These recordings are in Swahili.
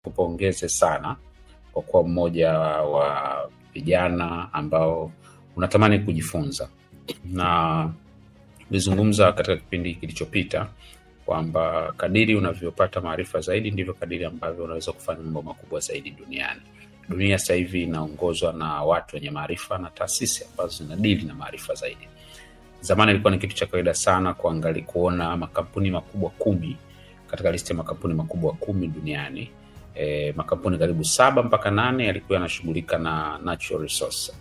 nikupongeze sana kwa kuwa mmoja wa vijana ambao unatamani kujifunza. Na nilizungumza katika kipindi kilichopita kwamba kadiri unavyopata maarifa zaidi ndivyo kadiri ambavyo unaweza kufanya mambo makubwa zaidi duniani. Dunia sasa hivi inaongozwa na watu wenye maarifa na taasisi ambazo zinadili na maarifa zaidi. Zamani ilikuwa ni kitu cha kawaida sana kuona makampuni makubwa 10 katika listi ya makampuni makubwa 10 duniani. Makampuni karibu 7 mpaka 8 yalikuwa yanashughulika na natural resource,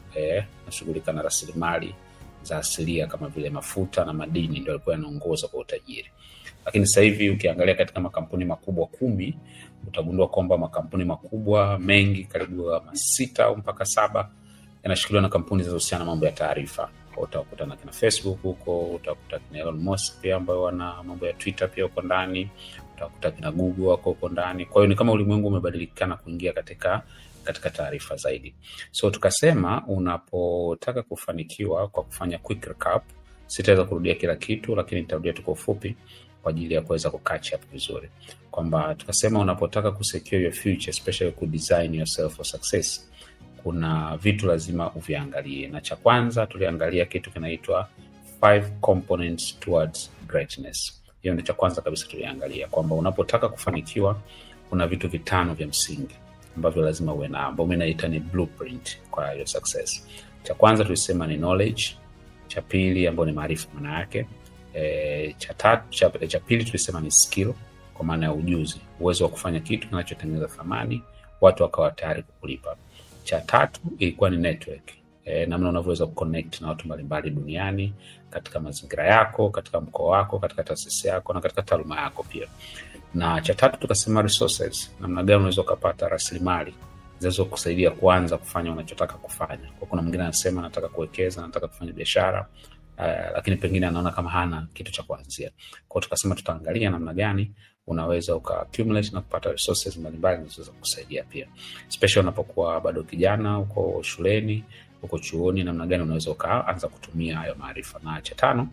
yanashughulika na rasilimali za asilia kama vile mafuta na madini, ndio yalikuwa yanaongoza kwa utajiri. Lakini sasa hivi ukiangalia katika makampuni makubwa 10 utagundua kwamba makampuni makubwa mengi karibu 6 au mpaka 7 yanashikiliwa na kampuni zinazohusiana na mambo ya taarifa. Utakuta na kina Facebook huko, utakuta kina Elon Musk pia ambao wana mambo ya Twitter pia huko ndani, utakuta kina Google wako huko ndani. Kwa hiyo ni kama ulimwengu umebadilika kuingia katika taarifa zaidi. So tukasema unapotaka kufanikiwa kwa kufanya quick recap, sitaweza kurudia kila kitu lakini nitarudia tu kwa ufupi kwa ajili ya kuweza catch up vizuri. Kwamba tukasema unapotaka kusecure your future, especially ku design yourself for success, kuna vitu lazima uviangalie. Na cha kwanza tuliangalia kitu kinaitwa 5 components towards greatness. Hiyo ndio cha kwanza kabisa tuliangalia, kwamba unapotaka kufanikiwa kuna vitu 5 vya msingi ambavyo lazima uwe navyo, ambavyo inaita ni blueprint kwa your success. Cha kwanza tulisema ni knowledge, cha pili ambapo ni maarifa maana yake, cha pili tulisema ni skill kwa maana ya ujuzi, uwezo wa kufanya kitu kinachotengeneza thamani, watu wakawa tayari kukulipa. Cha tatu ilikuwa ni network, namna unavyoweza kuconnect na watu mbalimbali duniani katika mazingira yako, katika mkoa wako, katika taasisi yako na katika taaluma yako pia. Na cha tatu tukasema resources, namna gani unaweza kupata rasilimali zinaweza kusaidia kuanza kufanya unachotaka kufanya. Kwa kuna mwingine anasema nataka kuwekeza, nataka kufanya biashara, lakini pengine anaona kama hana kitu cha kuanzia. Kwa tukasema tutaangalia namna gani unaweza accumulate na kupata resources mbalimbali zinazoweza kusaidia pia, especially unapokuwa bado kijana, uko shuleni, uko chuoni, namna gani unaweza ukaanza kutumia hayo maarifa. Na cha tano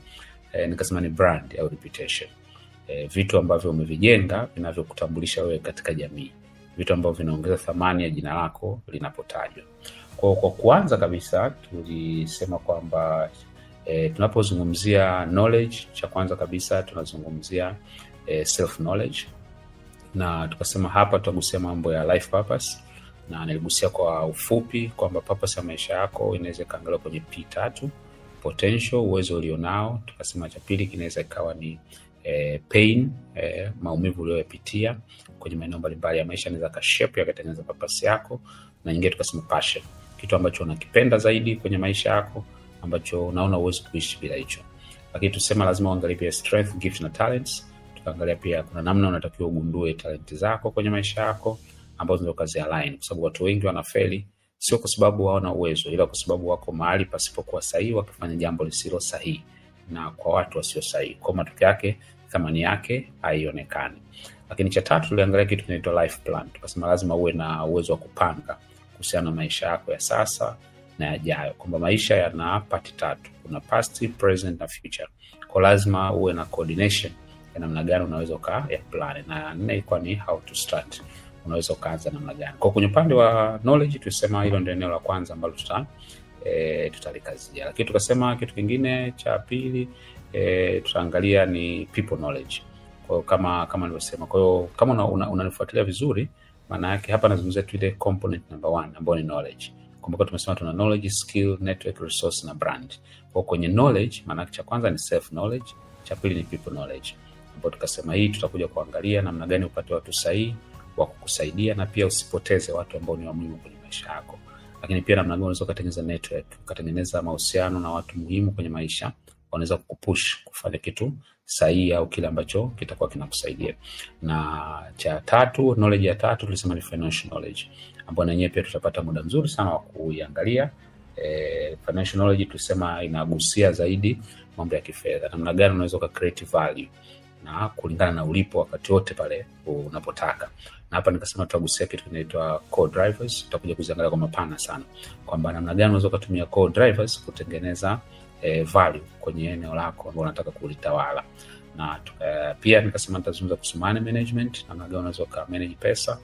nikasema ni brand au reputation, vitu ambavyo umevijenga vinavyokutambulisha wewe katika jamii, vitu ambavyo vinaongeza thamani ya jina lako linapotajwa. Kwa kuanza kabisa tulisema kwamba tunapozungumzia knowledge, cha kwanza kabisa tunazungumzia self knowledge, na tukasema hapa tutagusia mambo ya life purpose, na niligusia kwa ufupi kwamba purpose ya maisha yako inaweza kaangaliwa kwenye P3: potential, uwezo ulionao. Tukasema cha pili kinaweza ikawa ni pain, maumivu uliyopitia kwenye maeneo mbalimbali ya maisha, inaweza kashape yakatengeneza purpose yako. Na nyingine tukasema passion, kitu ambacho unakipenda zaidi kwenye maisha yako ambacho unaona uwezo kuishi bila hicho. Lakini tusema lazima uangalie pia strength, gift na talents. Tukaangalia pia kuna namna unatakiwa ugundue talent zako kwenye maisha yako ambazo ndio kazi align, kwa sababu watu wengi wanafeli sio kwa sababu hawana uwezo, ila kwa sababu wako mahali pasipokuwa sahihi wakifanya jambo lisilo sahihi na kwa watu wasio sahihi. Kwa matokeo yake thamani yake haionekani. Lakini cha tatu tuliangalia kitu kinaitwa life plan. Tukasema lazima uwe na uwezo wa kupanga kuhusiana na maisha yako ya sasa na yajayo, kwamba maisha yana part 3, kuna past, present na future. Kwa lazima uwe na coordination ya namna gani unaweza ya plan. Na nne ilikuwa ni how to start, unaweza ukaanza namna gani. Kwa kwenye upande wa knowledge tulisema hilo ndio eneo la kwanza ambalo tutalikazia. Lakini tukasema kitu kingine cha pili tutaangalia ni people knowledge. Kwa kama nilivyosema, kwa hiyo kama unanifuatilia vizuri, maana yake hapa nazungumzia tu ile component number 1 ambayo ni knowledge. Kumbuka tumesema tuna knowledge, skill, network, resource na brand. Kwa kwenye knowledge maana cha kwanza ni self knowledge, cha pili ni people knowledge. Ambapo tukasema hii tutakuja kuangalia namna gani upate watu sahihi wa kukusaidia na pia usipoteze watu ambao ni muhimu kwenye maisha yako. Lakini pia namna gani unaweza kutengeneza network, kutengeneza mahusiano na watu muhimu kwenye maisha, wanaweza kukupush kufanya kitu sahihi au kile ambacho kitakuwa kinakusaidia. Na cha tatu, knowledge ya tatu tulisema ni financial knowledge, ambapo na yenyewe pia tutapata muda mzuri sana wa kuiangalia. Financial knowledge tulisema inagusia zaidi mambo ya kifedha, namna gani unaweza ku create value na kulingana na ulipo wakati wote pale unapotaka. Na hapa nikasema tutagusia kitu kinaitwa core drivers, tutakuja kuziangalia kwa mapana sana kwamba namna gani unaweza kutumia core drivers kutengeneza value kwenye eneo lako ambalo unataka kulitawala. Na pia nikasema nitazungumza kuhusu money management, namna gani unaweza ku manage pesa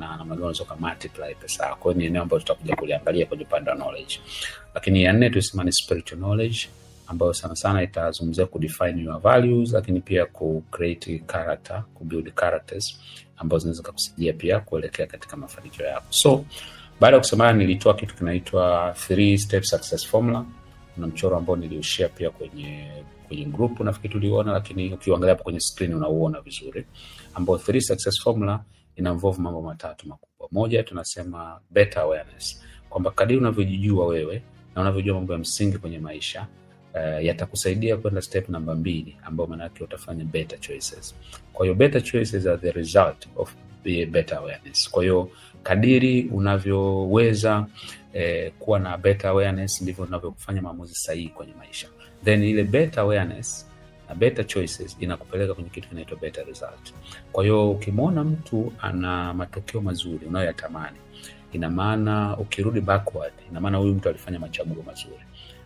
na namna gani unaweza multiply pesa yako. Kwa hiyo ni eneo ambalo tutakuja kuliangalia kwenye upande wa knowledge. Lakini ya nne tulisema ni spiritual knowledge, ambayo sana sana itazungumzia kudefine your values, lakini pia ku create character, ku build characters ambazo zinaweza kukusaidia pia kuelekea katika mafanikio yako. So baada ya kusema, nilitoa kitu kinaitwa 3 step success formula. Kuna mchoro ambao niliushare pia kwenye group, nafikiri tuliona, lakini ukiangalia hapo kwenye screen unauona vizuri, ambao 3 success formula ina involve mambo matatu makubwa. Moja, tunasema better awareness, kwamba kadri unavyojijua wewe na unavyojua mambo ya msingi kwenye maisha, yatakusaidia kwenda step namba 2, ambayo maana yake utafanya better choices. Kwa hiyo better choices are the result of better awareness. Kwa hiyo kadiri unavyoweza kuwa na better awareness, ndivyo unavyofanya maamuzi sahihi kwenye maisha. Then ile better awareness na better choices inakupeleka kwenye kitu kinaitwa better result. Kwa hiyo ukimwona mtu ana matokeo mazuri unayoyatamani, ina maana ukirudi backward, ina maana huyu mtu alifanya machaguo mazuri.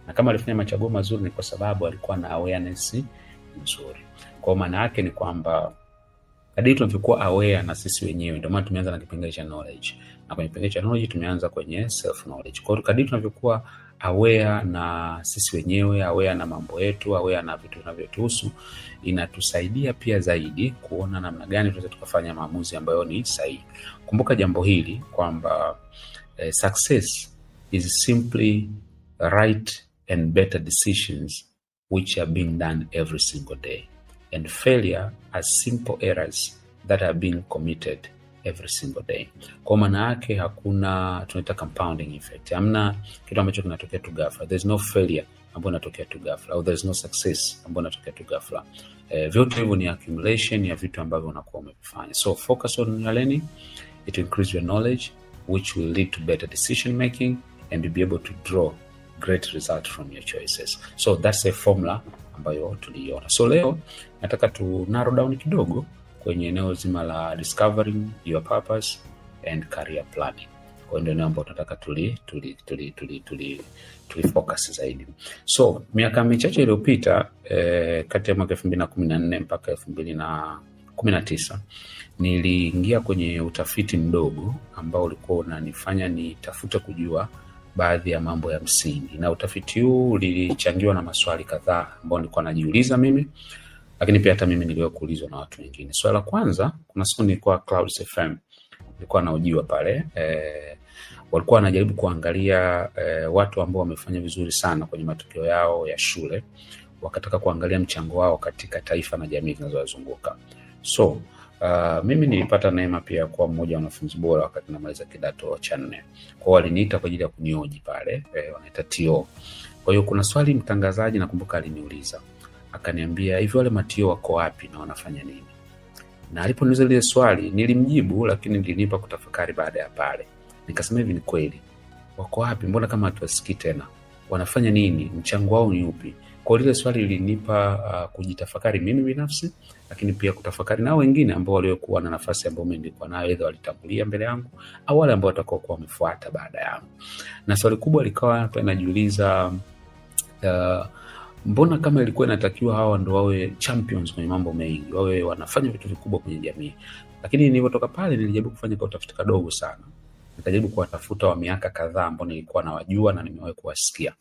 Na kama alifanya machaguo mazuri ni kwa sababu alikuwa na awareness nzuri. Kwa maana yake ni kwamba kadri tunavyokuwa aware na sisi wenyewe, ndio maana tumeanza na kipengele cha knowledge. Na kwenye kipengele cha knowledge tumeanza kwenye self knowledge. Kwa hiyo kadri tunavyokuwa aware na sisi wenyewe, aware na mambo yetu, aware na vitu vinavyotuhusu, inatusaidia pia zaidi kuona namna gani tunaweza tukafanya maamuzi ambayo ni sahihi. Kumbuka jambo hili kwamba success is simply right and better decisions which are being done every single day, and failure are simple errors that are being committed every single day. Kwa maana yake hakuna tunaita compounding effect. Hamna kitu ambacho kinatokea tu ghafla. There's no failure ambayo inatokea tu ghafla, au there's no success ambayo inatokea tu ghafla. Vyote hivyo ni accumulation ya vitu ambavyo unakuwa umevifanya. So focus on your learning, it will increase your knowledge, which will lead to better decision making, and you'll be able to draw great result from your choices. So that's a formula ambayo tuliona. So leo nataka tu narrow down kidogo kwenye eneo zima la discovering your purpose and career planning. Kwa ndio eneo ambalo tunataka tuli focus zaidi. So miaka michache iliyopita, kati ya mwaka 2014 mpaka 2019, niliingia kwenye utafiti mdogo ambao ulikuwa unanifanya nitafute kujua baadhi ya mambo ya msingi. Na utafiti huu ulichangiwa na maswali kadhaa ambayo nilikuwa najiuliza mimi, lakini pia hata mimi niliwahi kuulizwa na watu wengine. Swali la kwanza, kuna siku nilikuwa Clouds FM, nilikuwa nahojiwa pale, walikuwa wanajaribu kuangalia watu ambao wamefanya vizuri sana kwenye matokeo yao ya shule, wakataka kuangalia mchango wao katika taifa na jamii zinazowazunguka. So mimi nilipata neema pia kuwa mmoja wa wanafunzi bora wakati namaliza kidato cha 4. Kwa waliniita kwa ajili ya kunioji pale, wanaita TO. Kwa hiyo kuna swali mtangazaji nakumbuka aliniuliza, akaniambia, hivi wale matio wako wapi na wanafanya nini? Na aliponiuliza ile swali nilimjibu, lakini nilinipa kutafakari baada ya pale. Nikasema, hivi ni kweli, wako wapi? Mbona kama hatuwasikii tena? Wanafanya nini? Mchango wao ni upi? Kwa ile swali lilinipa kujitafakari mimi binafsi, lakini pia kutafakari na wengine ambao waliokuwa na nafasi ambayo mimi nilikuwa nayo, aidha walitangulia mbele yangu au wale ambao watakao kuwa wamefuata baada yangu. Na swali kubwa likawa tunajiuliza, mbona kama ilikuwa inatakiwa hawa ndio wawe champions kwenye mambo mengi, wawe wanafanya vitu vikubwa kwenye jamii. Lakini nilipotoka pale nilijaribu kufanya kwa utafiti kadogo sana. Nikajaribu kuwatafuta wa miaka kadhaa ambao nilikuwa nawajua na nimewahi kuwasikia.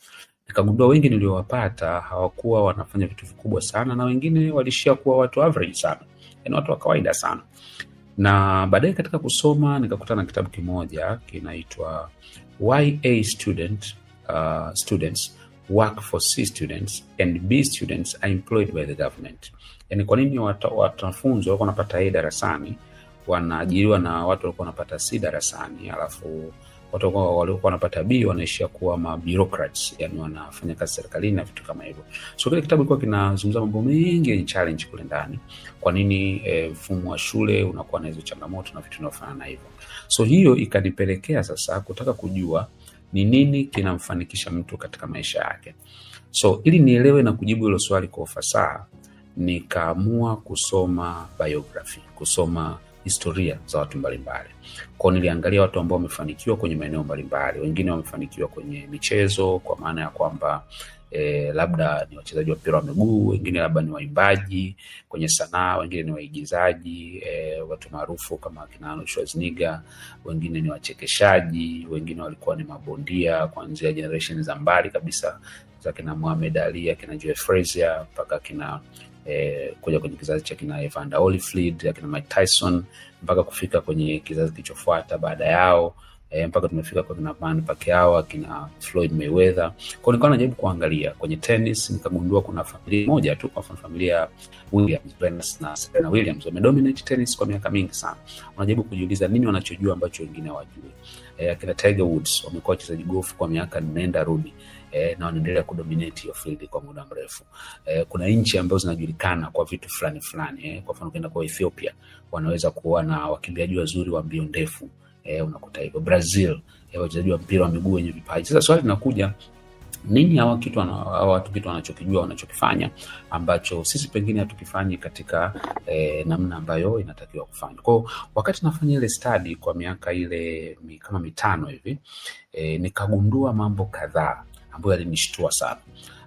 Nikagundua wengi niliowapata hawakuwa wanafanya vitu vikubwa sana, na wengine walishia kuwa watu average sana, yaani watu wa kawaida sana. Na baadaye katika kusoma nikakutana na kitabu kimoja kinaitwa Why A Students Work for C Students and B Students are Employed by the Government. Yaani kwa nini wanafunzi wako wanapata A darasani wanaajiriwa na watu walikuwa wanapata C darasani, alafu watu walikuwa wanapata B wanaishia kuwa bureaucrats, yani wanafanya kazi serikalini na vitu kama hivyo. So kile kitabu kilikuwa kinazungumza mambo mengi yenye challenge kule ndani. Kwa nini mfumo wa shule unakuwa na hizo changamoto na vitu vinavyofanana hivyo. So hiyo ikanipelekea sasa kutaka kujua ni nini kinamfanikisha mtu katika maisha yake. So ili nielewe na kujibu hilo swali kwa ufasaha, nikaamua kusoma biography, kusoma historia za watu mbalimbali. Kwa niliangalia watu ambao wamefanikiwa kwenye maeneo mbalimbali. Wengine wamefanikiwa kwenye michezo, kwa maana ya kwamba labda ni wachezaji wa mpira wa miguu, wengine labda ni waimbaji kwenye sanaa, wengine ni waigizaji, watu maarufu kama kina Arnold Schwarzenegger, wengine ni wachekeshaji, wengine walikuwa ni mabondia kuanzia generation za mbali kabisa za kina Muhammad Ali, kina Joe Frazier, mpaka kina kuja kwenye kizazi cha kina Evander Holyfield, kina Mike Tyson, mpaka kufika kwenye kizazi kilichofuata baada yao, mpaka tumefika kwa kina Manny Pacquiao, kina Floyd Mayweather. Kwa nilikuwa najaribu kuangalia kwenye tennis, nikagundua kuna familia moja tu, kwa familia Williams, Venus na Serena Williams, wamedominate tennis kwa miaka mingi sana. Unajaribu kujiuliza nini wanachojua ambacho wengine hawajui. Kina Tiger Woods wamekuwa wachezaji golf kwa miaka nenda rudi, na wanaendelea kudominate hiyo field kwa muda mrefu. Kuna nchi ambazo zinajulikana kwa vitu fulani fulani, kwa mfano ukienda kwa Ethiopia wanaweza kuwa na wakimbiaji wazuri wa mbio ndefu, unakuta hivyo. Brazil wachezaji wa mpira wa miguu wenye vipaji. Sasa swali linakuja, nini hawa watu kitu wanachokijua, wanachokifanya ambacho sisi pengine hatukifanyi katika namna ambayo inatakiwa kufanya. Kwa wakati nafanya ile study kwa miaka ile kama 5 hivi, nikagundua mambo kadhaa ambayo yalinishtua sana,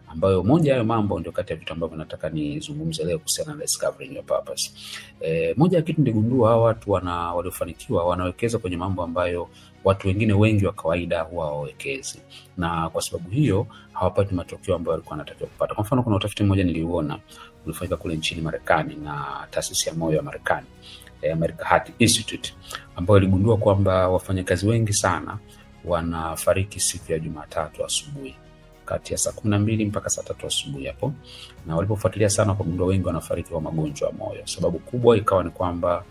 ambayo moja hayo mambo ndio kati ya vitu ambavyo nataka nizungumze leo kuhusiana na discovering your purpose. Moja ya kitu ndigundua, hawa watu waliofanikiwa wanawekeza kwenye mambo ambayo watu wengine wengi wa kawaida huwa hawawekezi, na kwa sababu hiyo hawapati matokeo ambayo walikuwa wanatakiwa kupata. Kwa mfano, kuna utafiti mmoja niliuona ulifanyika kule nchini Marekani na taasisi ya moyo ya Marekani, American Heart Institute, ambayo iligundua kwamba wafanyakazi wengi sana wanafariki siku ya Jumatatu asubuhi kati ya saa 12 mpaka saa 3 asubuhi hapo. Na walipofuatilia sana wakagundua wengi wanafariki kwa magonjwa ya moyo. Sababu kubwa ikawa ni kwamba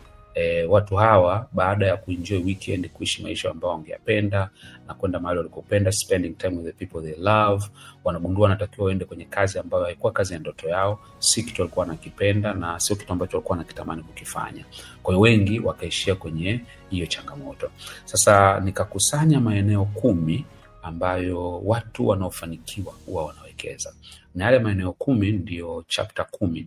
watu hawa baada ya kuenjoy weekend, kuishi maisha ambayo wangeyapenda na kwenda mahali walikopenda, spending time with the people they love, wanagundua wanatakiwa waende kwenye kazi ambayo haikuwa kazi ya ndoto yao, si kitu walikuwa wanakipenda na sio kitu ambacho walikuwa wanakitamani kukifanya. Kwa hiyo wengi wakaishia kwenye hiyo changamoto. Sasa nikakusanya maeneo 10 ambayo watu wanaofanikiwa huwa wanawekeza. Na yale maeneo 10 ndio chapter 10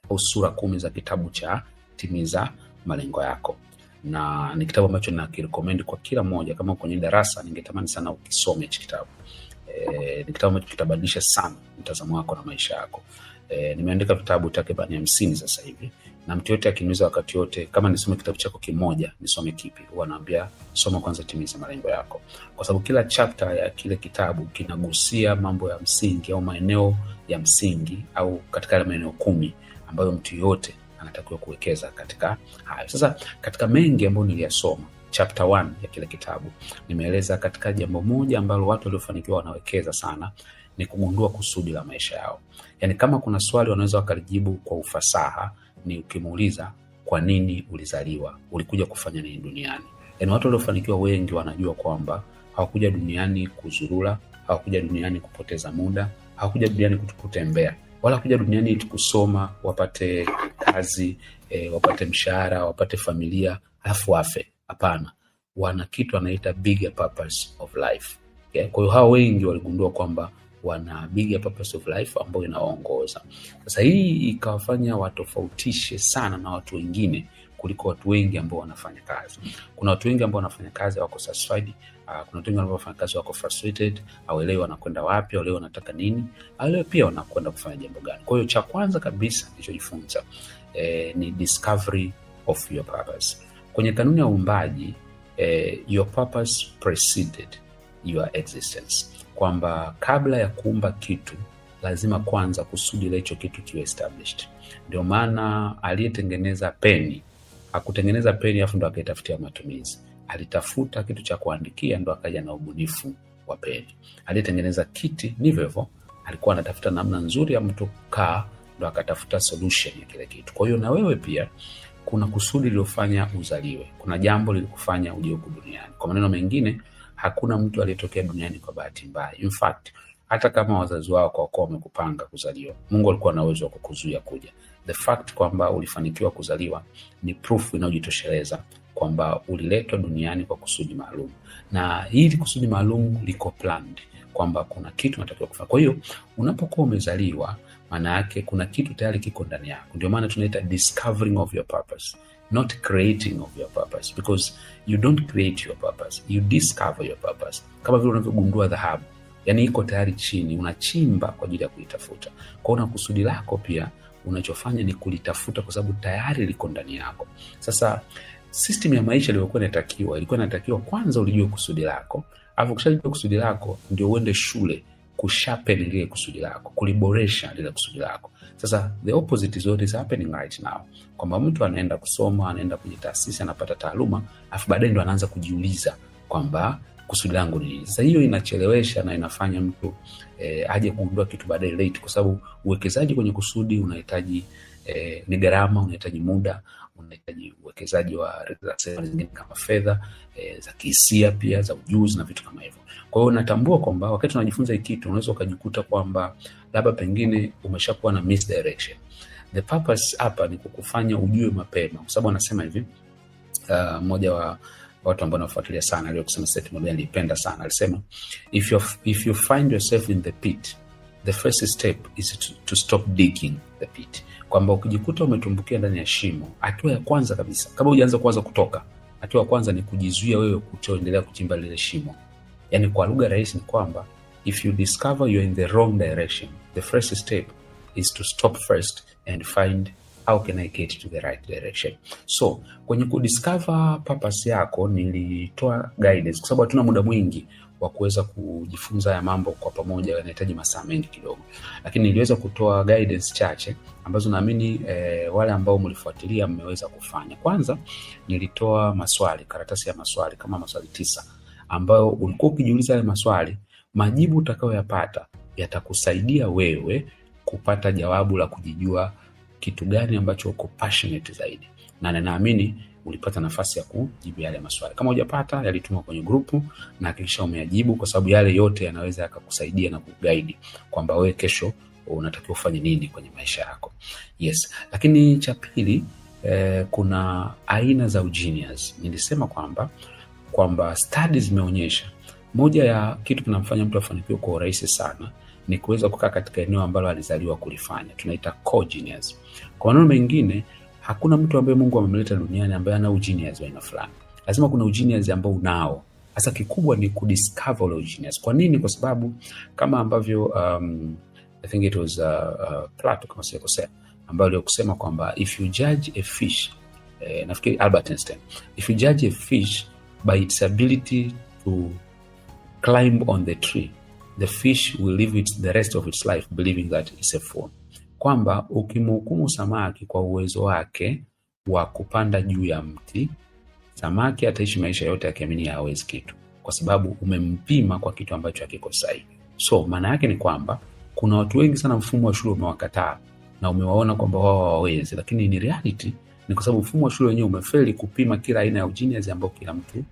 au sura 10 za kitabu cha Timiza Malengo Yako. Na ni kitabu ambacho nakirecommend kwa kila mmoja. Kama kwenye darasa ningetamani sana ukisome hichi kitabu. Ni kitabu ambacho kitabadilisha sana mtazamo wako na maisha yako. Nimeandika vitabu takriban 50 sasa hivi, na mtu yote akiniuliza wakati yote kama nisome kitabu chako kimoja nisome kipi, huwa naambia soma kwanza Timiza Malengo Yako, kwa sababu kila chapter ya kile kitabu kinagusia mambo ya msingi au maeneo ya msingi, au katika yale maeneo 10 ambayo mtu yote anatakiwa kuwekeza katika hayo. Sasa katika mengi ambayo niliyasoma, chapter 1 ya kile kitabu nimeeleza katika jambo moja ambalo watu waliofanikiwa wanawekeza sana, ni kugundua kusudi la maisha yao. Yaani kama kuna swali wanaweza wakalijibu kwa ufasaha, ni ukimuuliza kwa nini ulizaliwa, ulikuja kufanya nini duniani. Yaani watu waliofanikiwa wengi wanajua kwamba hawakuja duniani kuzurura, hawakuja duniani kupoteza muda, hawakuja duniani kutembea, wala kuja duniani kusoma, wapate kazi, wapate mshahara, wapate familia, alafu wafe. Hapana, wana kitu anaita bigger purpose of life. Kwa hiyo hao wengi waligundua kwamba wana bigger purpose of life ambayo inawaongoza. Sasa hii ikawafanya watofautishe sana na watu wengine kuliko watu wengi ambao wanafanya kazi. Kuna watu wengi ambao wanafanya kazi wako satisfied, kuna watu wengi ambao wanafanya kazi wako frustrated, hawaelewi wanakwenda wapi, hawaelewi wanataka nini, hawaelewi pia wanakwenda kufanya jambo gani. Kwa hiyo cha kwanza kabisa nilichojifunza ni discovery of your purpose. Kwenye kanuni ya uumbaji, your purpose preceded your existence, kwamba kabla ya kuumba kitu lazima kwanza kusudi la hicho kitu kiwe established. Ndio maana aliyetengeneza peni hakutengeneza peni afu ndo akaitafutia matumizi. Alitafuta kitu cha kuandikia ndo akaja na ubunifu wa peni. Aliyetengeneza kiti ndivyo hivyo, alikuwa anatafuta namna nzuri ya mtu kukaa ndo akatafuta solution ya kile kitu. Kwa hiyo na wewe pia kuna kusudi lilofanya uzaliwe. Kuna jambo lilikufanya uje huku duniani. Kwa maneno mengine, hakuna mtu aliyetokea duniani kwa bahati mbaya. In fact, hata kama wazazi wako kwa wamekupanga kuzaliwa, Mungu alikuwa na uwezo wa kukuzuia kuja. The fact kwamba ulifanikiwa kuzaliwa ni proof inayojitosheleza kwamba uliletwa duniani kwa kusudi maalum. Na hili kusudi maalum liko planned, kwamba kuna kitu unatakiwa kufanya. Kwa hiyo unapokuwa umezaliwa, maana yake kuna kitu tayari kiko ndani yako. Ndio maana tunaita discovering of your purpose, not creating of your purpose, because you don't create your purpose, you discover your purpose. Kama vile unavyogundua dhahabu, yani iko tayari chini, unachimba kwa ajili ya kuitafuta. Kwa hiyo na kusudi lako pia unachofanya ni kulitafuta kwa sababu tayari liko ndani yako. Sasa system ya maisha ilikuwa inatakiwa kwanza ulijue kusudi lako, alafu ukishajua kusudi lako ndio uende shule kusharpen lile kusudi lako, kuliboresha lile kusudi lako. Sasa the opposite is what is happening right now, kwamba mtu anaenda kusoma, anaenda kwenye taasisi, anapata taaluma, alafu baadaye ndo anaanza kujiuliza kwamba kusudi langu ni nini. Sasa hiyo inachelewesha na inafanya mtu aje kugundua kitu baadaye late, kwa sababu uwekezaji kwenye kusudi unahitaji ni gharama, unahitaji muda, unahitaji uwekezaji wa rasilimali zingine kama fedha, za kihisia pia, za ujuzi na vitu kama hivyo. Kwa hiyo natambua kwamba wakati unajifunza hiki kitu unaweza ukajikuta kwamba labda pengine umeshakuwa na misdirection. The purpose hapa ni kukufanya ujue mapema, kwa sababu anasema hivi, mmoja wa watu ambao nafuatilia sana aliyokusema Seth Godin, nilipenda sana, alisema if you find yourself in the pit, the first step is to stop digging the pit. Kwamba ukijikuta umetumbukia ndani ya shimo, hatua ya kwanza kabisa kabla hujaanza kuanza kutoka, hatua ya kwanza ni kujizuia wewe kutoendelea kuchimba lile shimo. Yani kwa lugha rahisi ni kwamba if you discover you're in the wrong direction, the first step is to stop first and find how can I get to the right direction. So kwenye kudiscover purpose yako nilitoa guidance, kwa sababu hatuna muda mwingi wa kuweza kujifunza ya mambo kwa pamoja, yanahitaji masaa mengi kidogo, lakini niliweza kutoa guidance chache ambazo naamini wale ambao mlifuatilia mmeweza kufanya. Kwanza nilitoa maswali, karatasi ya maswali kama maswali 9, ambayo ulikuwa ukijiuliza yale maswali, majibu utakayoyapata yatakusaidia wewe kupata jawabu la kujijua kitu gani ambacho uko passionate zaidi. Na ninaamini ulipata nafasi ya kujibu yale maswali. Kama hujapata, yalitumwa kwenye grupu na hakikisha umeyajibu, kwa sababu yale yote yanaweza yakakusaidia na kuguide kwamba wewe kesho unatakiwa ufanye nini kwenye maisha yako. Yes. Lakini cha pili, kuna aina za ugenius. Nilisema kwamba studies zimeonyesha moja ya kitu kinamfanya mtu afanikiwe kwa urahisi sana ni kuweza kukaa katika eneo ambalo alizaliwa kulifanya. Tunaita core genius. Kwa maneno mengine, hakuna mtu ambaye Mungu amemleta duniani ambaye ana genius wa aina fulani. Lazima kuna genius ambao unao. Sasa kikubwa ni kudiscover genius. Kwa nini? Kwa sababu kama ambavyo I think it was Plato kama sikosea, ambaye alikusema kwamba if you judge a fish, nafikiri Albert Einstein, if you judge a fish by its ability to climb on the tree, the fish will live the rest of its life believing that it's a fool. Kwamba ukimhukumu samaki kwa uwezo wake wa kupanda juu ya mti, samaki ataishi maisha yote akiamini hawezi kitu, kwa sababu umempima kwa kitu ambacho hakiko sahihi. So maana yake ni kwamba kuna watu wengi sana mfumo wa shule umewakataa na umewaona kwamba wao hawawezi, lakini in reality ni kwa sababu mfumo wa shule wenyewe umefeli kupima kila aina ya genius ambayo kila mtu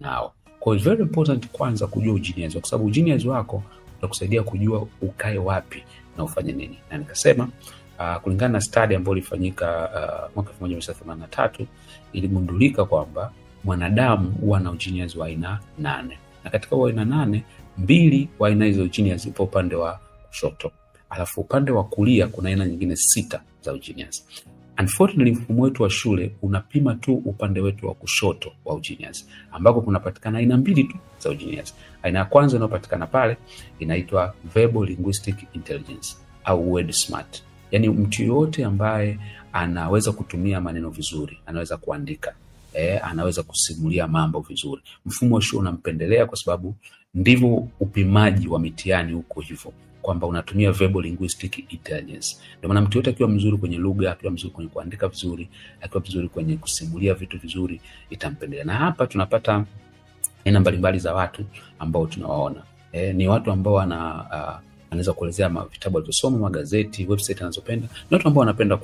nao. Kwa hiyo very important kwanza kujua genius, kwa sababu genius wako utakusaidia kujua ukae wapi na ufanye nini. Na nikasema kulingana na study ambayo ilifanyika mwaka 1983 iligundulika kwamba mwanadamu huwa na genius wa aina 8. Na katika aina 8, 2 wa aina hizo genius ipo upande wa kushoto. Alafu upande wa kulia kuna aina nyingine 6 za genius. Unfortunately, mfumo wetu wa shule unapima tu upande wetu wa kushoto wa genius, ambako kunapatikana aina 2 tu za genius. Aina ya kwanza inayopatikana pale inaitwa verbal linguistic intelligence au word smart. Yani mtu yote ambaye anaweza kutumia maneno vizuri, anaweza kuandika, anaweza kusimulia mambo vizuri. Mfumo wa shule unampendelea kwa sababu ndivyo upimaji wa mitihani huko hivyo, kwamba unatumia verbal linguistic intelligence. Ndio maana mtu yote akiwa mzuri kwenye lugha, akiwa mzuri kwenye kuandika vizuri, akiwa mzuri kwenye kusimulia vitu vizuri, itampendelea. Na hapa tunapata aina mbalimbali za watu ambao tunawaona. Ni watu ambao anaweza kuelezea vitabu alivyosoma, magazeti, website anazopenda. Ni watu ambao wanapenda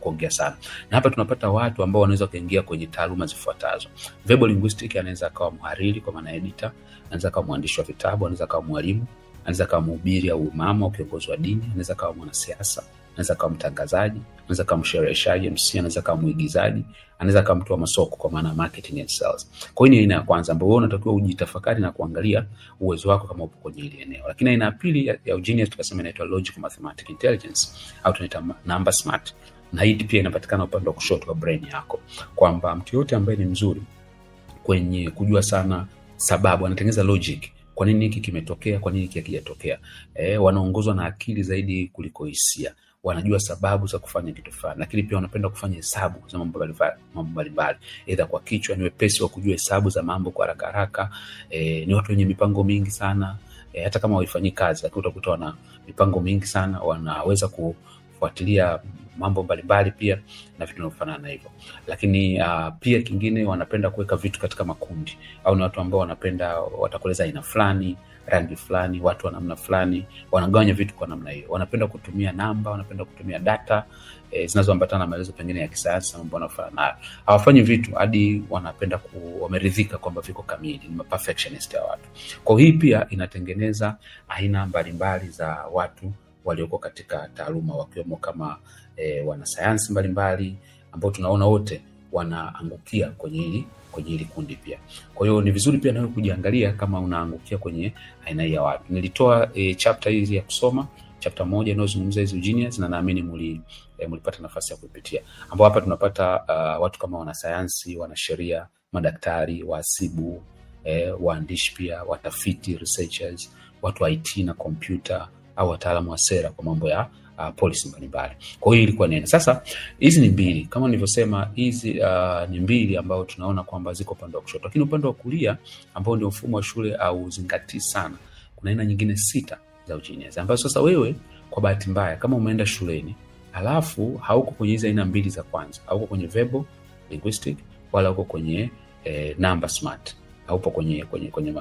kuongea sana. Na hapa tunapata watu ambao wanaweza kuingia kwenye taaluma zifuatazo. Verbal linguistic anaweza akawa mhariri kwa maana editor, anaweza akawa mwandishi wa vitabu, anaweza akawa mwalimu, anaweza kama mhubiri au imam au kiongozi wa dini, anaweza kama mwanasiasa, anaweza kama mtangazaji, anaweza kama mshereheshaji MC, anaweza kama mwigizaji, anaweza kama mtu wa masoko kwa maana marketing and sales. Kwa hiyo ni aina ya kwanza ambayo wewe unatakiwa ujitafakari na kuangalia uwezo wako kama upo kwenye ile eneo. Lakini aina ya pili ya genius tukasema inaitwa logical mathematical intelligence au tunaita number smart. Na hii pia inapatikana upande wa kushoto wa brain yako, kwamba mtu yote ambaye ni mzuri kwenye kujua sana sababu, anatengeneza logic kwa nini hiki kimetokea, kwa nini hiki hakijatokea. Wanaongozwa na akili zaidi kuliko hisia, wanajua sababu za kufanya kitu fulani, lakini pia wanapenda kufanya hesabu za mambo mbalimbali, aidha kwa kichwa, ni wepesi wa kujua hesabu za mambo kwa haraka haraka. Ni watu wenye mipango mingi sana, hata kama waifanyi kazi, lakini utakuta wana mipango mingi sana, wanaweza kufuatilia mambo mbalimbali pia na vitu vinavyofanana na hivyo. Lakini pia kingine, wanapenda kuweka vitu katika makundi, au ni watu ambao wanapenda watakoleza aina fulani, rangi fulani, watu wa namna fulani, wanagawanya vitu kwa namna hiyo. Wanapenda kutumia namba, wanapenda kutumia data zinazoambatana na maelezo pengine ya kisayansi, mambo yanayofanana nayo. Hawafanyi vitu hadi wanapenda wameridhika kwamba viko kamili, ni perfectionist ya watu. Kwa hii pia inatengeneza aina mbalimbali za watu walioko katika taaluma, wakiwemo kama wanasayansi mbalimbali ambao tunaona wote wanaangukia kwenye hili kundi pia. Kwa hiyo ni vizuri pia nawe kujiangalia kama unaangukia kwenye aina hii ya watu. Nilitoa chapter hizi ya kusoma, chapter 1 inayozungumzia hizo genius, na naamini mlipata nafasi ya kuipitia, ambao hapa tunapata watu kama wanasayansi, wanasheria, madaktari, wahasibu, waandishi pia, watafiti, researchers, watu wa IT na kompyuta, au wataalamu wa sera kwa mambo ya policy mbalimbali. Kwa hiyo ilikuwa nini? Sasa hizi ni mbili, kama nilivyosema, hizi ni mbili ambao tunaona kwamba ziko upande wa kushoto, lakini upande wa kulia ambao ndio mfumo wa shule au zingatii sana, kuna aina nyingine 6 za genius, ambazo sasa wewe kwa bahati mbaya kama umeenda shuleni alafu hauko kwenye hizo aina mbili za kwanza, hauko kwenye verbal linguistic wala hauko kwenye number smart, haupo kwenye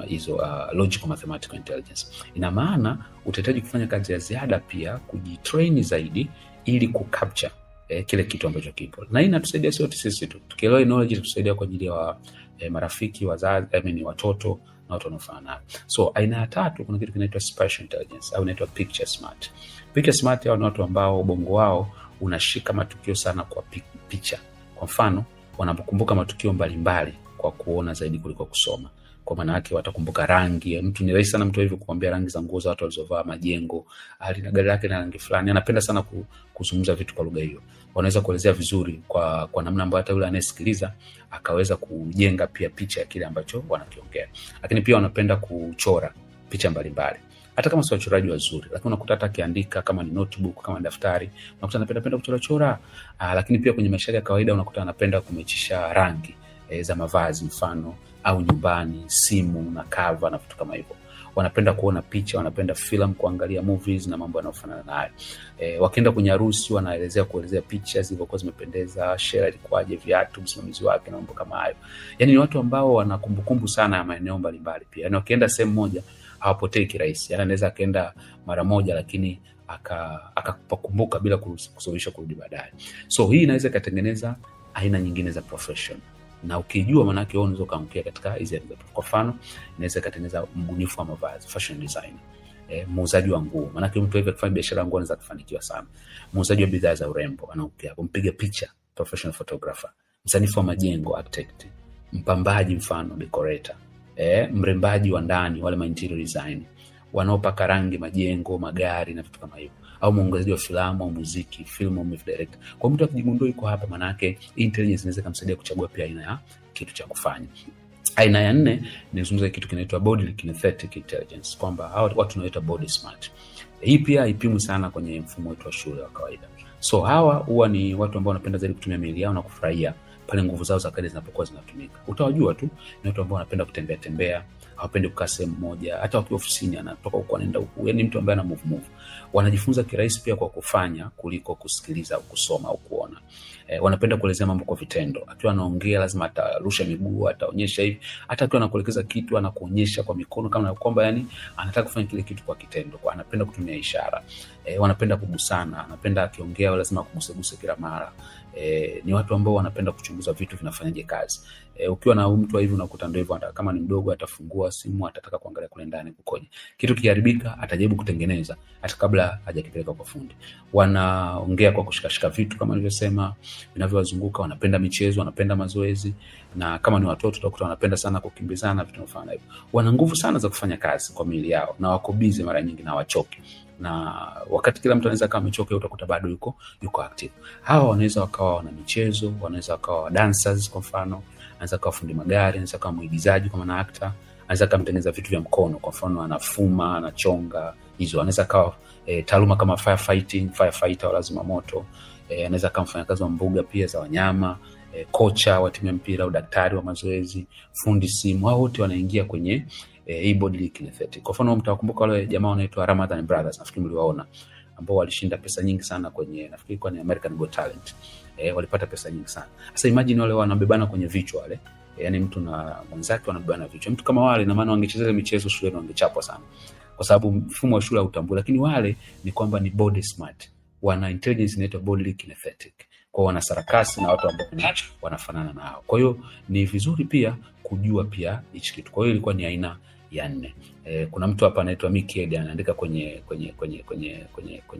hizo logical mathematical intelligence, ina maana utahitaji kufanya kazi ya ziada pia kujitrain zaidi ili kucapture kile kitu ambacho kipo. Na hii inatusaidia sote sisi tu. Tukielewa knowledge itusaidia kwa ajili ya marafiki, wazazi, watoto na watu wanaofanana. So aina ya 3 kuna kitu kinaitwa spatial intelligence au inaitwa picture smart. Picture smart hao ni watu ambao ubongo wao unashika matukio sana kwa picha. Kwa mfano, wanakumbuka matukio mbalimbali kwa kuona zaidi kuliko kusoma. Kwa maana yake watakumbuka rangi. Mtu ni rahisi sana mtu hivyo kuambia rangi za nguo za watu walizovaa, majengo, hali na gari lake na rangi fulani. Anapenda sana kuzungumza vitu kwa lugha hiyo. Wanaweza kuelezea vizuri kwa namna ambayo hata yule anayesikiliza akaweza kujenga pia picha ya kile ambacho wanakiongea. Lakini pia wanapenda kuchora picha mbalimbali. Hata kama sio wachoraji wazuri, lakini unakuta hata akiandika kama ni notebook, kama daftari, unakuta anapenda kuchora. Lakini pia kwenye maisha ya kawaida unakuta anapenda kumechisha rangi za mavazi mfano, au nyumbani, simu na cover na vitu kama hivyo. Wanapenda kuona picha, wanapenda film, kuangalia movies na mambo yanayofanana nayo. Wakienda kwenye harusi kuelezea picha zilivyokuwa zimependeza, sherehe ilikuwaje, viatu, msimamizi wake na mambo kama hayo. Yaani ni watu ambao wana kumbukumbu sana ya maeneo mbalimbali pia. Yaani wakienda sehemu moja hawapotei kirahisi. Yaani anaweza akaenda mara moja lakini akakumbuka bila kusababisha kurudi baadaye. So hii inaweza kutengeneza aina nyingine za profession. Na ukijua maana yake unaweza kaangukia katika hizi aina. Kwa mfano, inaweza kutengeneza mbunifu wa mavazi, fashion designer, muuzaji wa nguo. Maana yake mtu hivi akifanya biashara ya nguo anaweza kufanikiwa sana. Muuzaji wa bidhaa za urembo anaangukia hapo. Mpiga picha, professional photographer, msanifu wa majengo, architect, mpambaji mfano, decorator, mrembaji wa ndani, wale interior design, wanaopaka rangi majengo, magari na vitu kama hivyo, au mwongozaji wa filamu au muziki, film au movie director. Kwa mtu akijigundua yuko hapa, maana yake intelligence inaweza kumsaidia kuchagua pia aina ya kitu cha kufanya. Aina ya 4 ni kitu kinaitwa body kinetic intelligence, kwamba hao watu wanaoita body smart. Hii pia haipimwi sana kwenye mfumo wetu wa shule wa kawaida. So hawa huwa ni watu ambao wanapenda zaidi kutumia miili yao na kufurahia pale nguvu zao za kadri zinapokuwa zinatumika. Utawajua tu ni watu ambao wanapenda kutembea, hawapendi kukaa sehemu moja. Hata wakiwa ofisini anatoka huko anaenda huko. Yaani mtu ambaye ana move. Wanajifunza kirahisi pia kwa kufanya kuliko kusikiliza au kusoma au kuona. Wanapenda kuelezea mambo kwa vitendo. Akiwa anaongea lazima atarusha miguu, ataonyesha hivi. Hata akiwa anakuelekeza kitu anakuonyesha kwa mikono kama kwamba yani anataka kufanya kile kitu kwa kitendo. Kwa anapenda kutumia ishara. Wanapenda kugusana, anapenda akiongea lazima kugusaguse kila mara. Ni watu ambao wanapenda kuchunguza vitu vinafanyaje kazi. Ukiwa na mtu hivi unakuta ndio hivyo, kama ni mdogo atafungua simu, atataka kuangalia kule ndani kukoje. Kitu kiharibika atajaribu kutengeneza hata kabla hajakipeleka kwa fundi. Wanaongea kwa kushikashika vitu kama nilivyosema vinavyowazunguka. Wanapenda michezo, wanapenda mazoezi, na kama ni watoto utakuta wanapenda sana kukimbizana, vitu vinafanya hivyo. Wana nguvu sana za kufanya kazi kwa miili yao na wako busy mara nyingi na wachoki. Na wakati kila mtu anaweza kama amechoka utakuta bado yuko active. Hawa wanaweza wakawa wana michezo, wanaweza wakawa dancers kwa mfano, anaweza kuwa fundi magari, anaweza kuwa mwigizaji kwa maana actor, anaweza kama mtengeneza vitu vya mkono, kwa mfano anafuma, anachonga hizo. Anaweza kawa taaluma kama firefighter wala zima moto. Anaweza kama mfanyakazi wa mbuga pia za wanyama, kocha wa timu ya mpira au daktari wa mazoezi, fundi simu. Hao wote wanaingia kwenye hii bodily kinesthetic. Kwa mfano mtawakumbuka wale jamaa wanaitwa Ramadan Brothers, nafikiri mliwaona, ambao walishinda pesa nyingi sana kwenye, nafikiri kwa ni American Got Talent. Walipata pesa nyingi sana. Sasa imagine wale wanabebana kwenye vichwa wale. Yaani mtu na mwenzake wanabebana vichwa. Mtu kama wale na maana wangecheza michezo shuleni wangechapwa sana. Kwa sababu mfumo wa shule hautambui, lakini wale ni kwamba ni body smart. Wana intelligence inaitwa bodily kinesthetic. Kwa wana sarakasi na watu ambao wanafanana nao. Kwa hiyo ni vizuri pia kujua pia hichi kitu. Kwa hiyo ilikuwa ni aina ya 4. Kuna mtu hapa anaitwa Mickey anaandika kwenye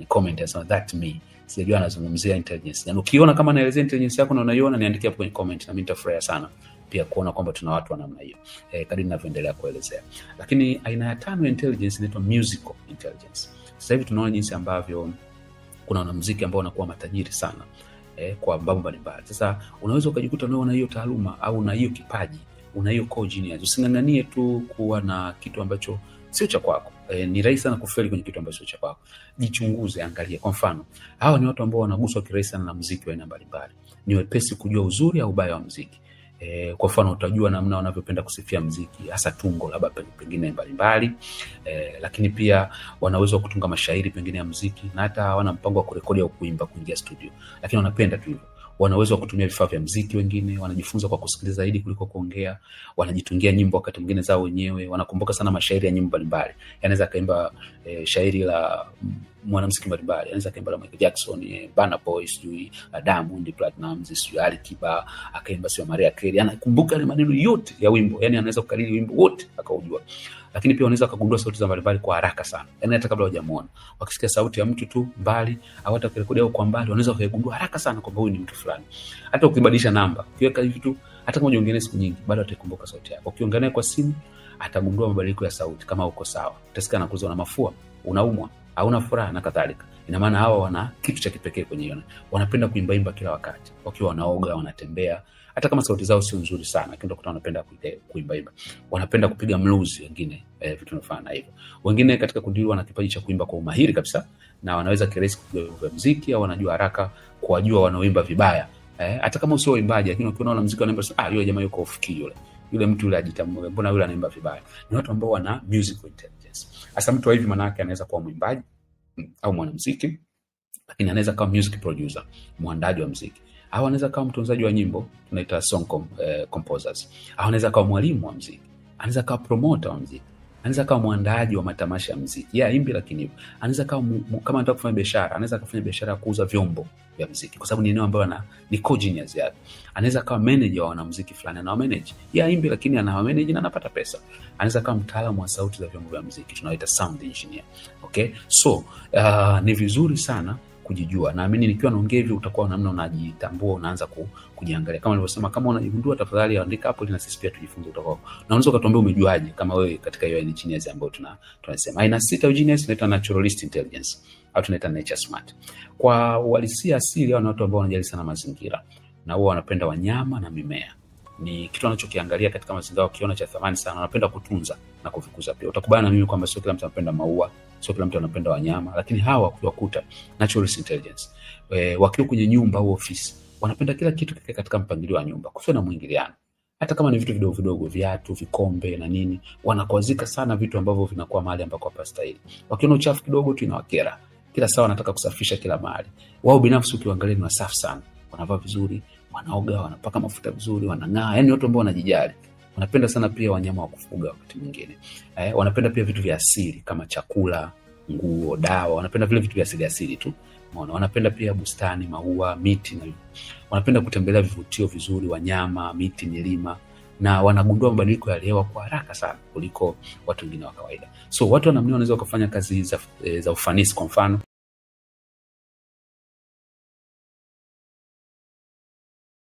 comment anasema that me. Sijui anazungumzia intelligence. Yaani ukiona kama naelezea intelligence yako na unaiona, niandikie hapo kwenye comment na mimi nitafurahi sana pia kuona kwamba tuna watu wa namna hiyo. Kadri ninavyoendelea kuelezea. Lakini aina ya 5 ya intelligence inaitwa musical intelligence. Sasa hivi tunaona jinsi ambavyo kuna wanamuziki ambao wanakuwa matajiri sana kwa mambo mbalimbali. Sasa unaweza ukajikuta unaona hiyo taaluma au na hiyo kipaji, una hiyo core genius. Usinganganie tu kuwa na kitu ambacho sio cha kwako. Ni rahisi sana kufeli kwenye kitu ambacho sio cha kwako. Jichunguze, angalia. Kwa mfano, hawa ni watu ambao wanaguswa kirahisi sana na muziki wa aina mbalimbali. Ni wepesi kujua uzuri au ubaya wa muziki. Kwa mfano utajua namna wanavyopenda kusifia muziki, hasa tungo labda pengine mbalimbali. Lakini pia wanaweza kutunga mashairi pengine ya muziki, na hata hawana mpango wa kurekodi au kuimba kuingia studio, lakini wanapenda tu hivyo. Wanaweza kutumia vifaa vya muziki, wengine wanajifunza kwa kusikiliza zaidi kuliko kuongea, wanajitungia nyimbo wakati mwingine zao wenyewe, wanakumbuka sana mashairi ya nyimbo mbalimbali. Anaweza kaimba shairi la mwanamuziki mbalimbali, anaweza kaimba la Michael Jackson, Burna Boy, Diamond Platnumz, Ali Kiba, akaimba sio Mariah Carey. Anakumbuka ile maneno yote ya wimbo, yani anaweza kukariri wimbo wote akaujua. Lakini pia wanaweza kugundua sauti za mbalimbali kwa haraka sana. Yaani hata kabla hujamuona, wakisikia sauti ya mtu tu mbali au hata kurekodi au kwa mbali, wanaweza kugundua haraka sana kwamba huyu ni mtu fulani. Hata ukibadilisha namba, ukiweka hivi tu, hata kama hujaongea siku nyingi, bado atakumbuka sauti yako. Ukiongea naye kwa simu, atagundua mabadiliko ya sauti kama uko sawa. Utasikia anakuuliza una mafua, unaumwa, au una furaha na kadhalika. Ina maana hawa wana kitu cha kipekee kwenye hiyo. Wanapenda kuimba kila wakati. Wakiwa wanaoga, wanatembea, hata kama sauti zao sio nzuri sana, lakini ndio wanapenda kuimba. Wanapenda kupiga blues wengine, vitu vinafana hivyo. Wengine katika kundi hilo wana kipaji cha kuimba kwa umahiri kabisa, na wanaweza kirahisi kupiga muziki, au wanajua haraka kuwajua wanaoimba vibaya. Hata kama usio waimbaji, lakini ukiona wana muziki wanaimba, yule jamaa yuko off key yule mtu yule ajitambua, mbona yule anaimba vibaya. Ni watu ambao wana musical intelligence. Hasa mtu hivi maana yake anaweza kuwa mwimbaji au mwanamuziki, lakini anaweza kuwa music producer, mwandaji wa muziki. Au anaweza kuwa mtunzaji wa nyimbo, tunaita song composers. Au anaweza kuwa mwalimu wa muziki. Anaweza kuwa promoter wa muziki. Anaweza kuwa mwandaaji wa matamasha ya muziki. Imbi lakini hivyo. Anaweza kuwa kama anataka kufanya biashara, anaweza kufanya biashara ya kuuza vyombo vya muziki, kwa sababu ni eneo ambalo ni core genius yake. Anaweza kuwa manager wa wanamuziki fulani, ana manage. Imbi lakini ana manage na anapata pesa. Anaweza kuwa mtaalamu wa sauti za vyombo vya muziki, tunaita sound engineer. Okay? So, ni vizuri sana kujijua. Naamini nikiwa naongea hivi utakuwa namna unajitambua, unaanza kujiangalia. Kama nilivyosema, kama unajigundua, tafadhali andika hapo ili na sisi pia tujifunze kutoka kwako. Na unaweza kutuambia umejuaje kama wewe katika hiyo genius ambayo tunasema. Aina 6 ya genius inaitwa naturalist intelligence au tunaita nature smart. Kwa uhalisia asili hao ni watu ambao wanajali sana mazingira, na wao wanapenda wanyama na mimea. Ni kitu wanachokiangalia katika mazingira, wakiona cha thamani sana, wanapenda kutunza na kuvikuza pia. Utakubana na mimi kwamba sio kila mtu anapenda maua, sio kila mtu anapenda wanyama, lakini hawa ukiwakuta naturalist intelligence, wakiwa kwenye nyumba au ofisi, wanapenda kila kitu kikae katika mpangilio wa nyumba, kusiwe na mwingiliano. Hata kama ni vitu vidogo vidogo, viatu, vikombe na nini, wanakwazika sana vitu ambavyo vinakuwa mahali ambako hapastahili. Wakiona uchafu kidogo tu inawakera. Kila saa wanataka kusafisha kila mahali. Wao binafsi ukiangalia ni wasafi sana. Wanavaa vizuri, wanaoga, wanapaka mafuta vizuri, wanang'aa. Yaani watu ambao wanajijali. Wanapenda sana pia wanyama wa kufuga wakati mwingine. Wanapenda pia vitu vya asili kama chakula, nguo, dawa. Wanapenda vile vitu vya asili tu. Wanapenda pia bustani, maua, miti, na wanapenda kutembelea vivutio vizuri, wanyama, miti, milima, na wanagundua mabadiliko ya hewa kwa haraka sana kuliko watu wengine wa kawaida. So watu wanamni wanaweza kufanya kazi za ufanisi. Kwa mfano,